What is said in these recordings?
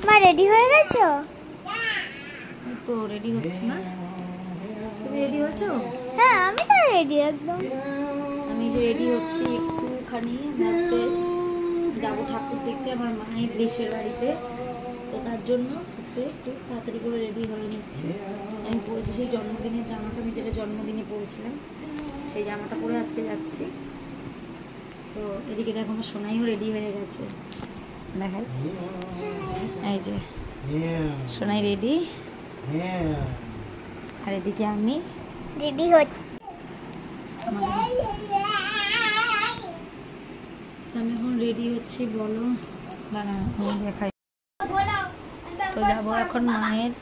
মা রেডি হয়ে গেছো? তো রেডি হচ্ছে না? তুমি রেডি হয়েছো? হ্যাঁ আমি তো রেডি একদম। আমি যে রেডি হচ্ছি একটুখানি, আজকে যাবো ঠাকুর দেখতে আমার মায়ের দেশের বাড়িতে। তো তার জন্য আজকে একটু তাড়াতাড়ি করে রেডি হয়ে নিচ্ছি। আমি পরেছি সেই জন্মদিনের জামাটা, আমি যেটা জন্মদিনে পরেছিলাম সেই জামাটা পরে আজকে যাচ্ছি। তো এদিকে দেখো আমার সোনাইও রেডি হয়ে গেছে, দেখাই এই যে সোনাই রেডি, আর এদিকে আমি রেডি হচ্ছি। আমি এখন রেডি হচ্ছি। বলো, দাঁড়া আমি দেখাই। তো যাবো এখন মায়ের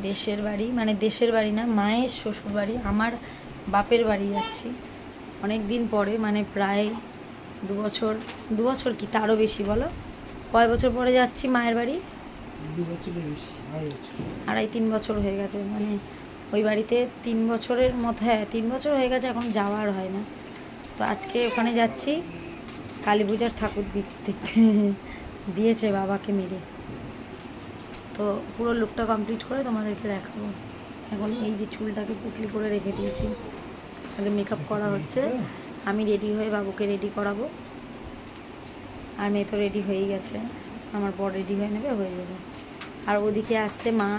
দেশের বাড়ি, মানে দেশের বাড়ি না, মায়ের শ্বশুর বাড়ি, আমার বাপের বাড়ি যাচ্ছি অনেক দিন পরে, মানে প্রায় 2 বছর কি তারও বেশি। বলো কয় বছর পরে যাচ্ছি মায়ের বাড়ি? 2.5-3 বছর হয়ে গেছে, মানে ওই বাড়িতে 3 বছরের মতো, হ্যাঁ 3 বছর হয়ে গেছে, এখন যাওয়ার হয় না। তো আজকে ওখানে যাচ্ছি কালী পূজার ঠাকুর দেখতে, দিয়েছে বাবাকে মেরে। তো পুরো লুকটা কমপ্লিট করে তোমাদেরকে দেখাবো। এখন এই যে চুলটাকে পুটলি করে রেখে দিয়েছি, আগে মেকআপ করা হচ্ছে, আমি রেডি হয়ে বাবুকে রেডি করাবো। আর মেয়ে তো রেডি হয়েই গেছে, আমার বর রেডি হয়ে নেবে, হয়ে যাবে। আর ওদিকে আসছে মা,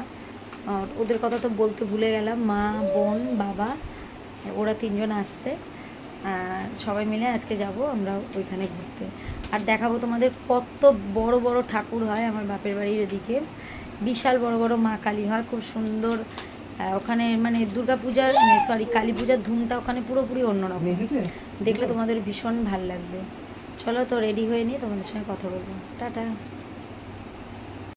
ওদের কথা তো বলতে ভুলে গেলাম, মা বোন বাবা ওরা 3 জন আসছে। সবাই মিলে আজকে যাব আমরা ওইখানে ঘুরতে। আর দেখাবো তোমাদের কত বড় বড় ঠাকুর হয় আমার বাপের বাড়ির ওদিকে, বিশাল বড় বড় মা কালী হয়, খুব সুন্দর। ওখানে মানে দুর্গাপূজার সরি কালী পূজার ধুমটা ওখানে পুরোপুরি অন্যরকম, দেখলে তোমাদের ভীষণ ভাল লাগবে। চলো তো রেডি হয়ে নিয়ে তোমাদের সঙ্গে কথা বলবো। টাটা।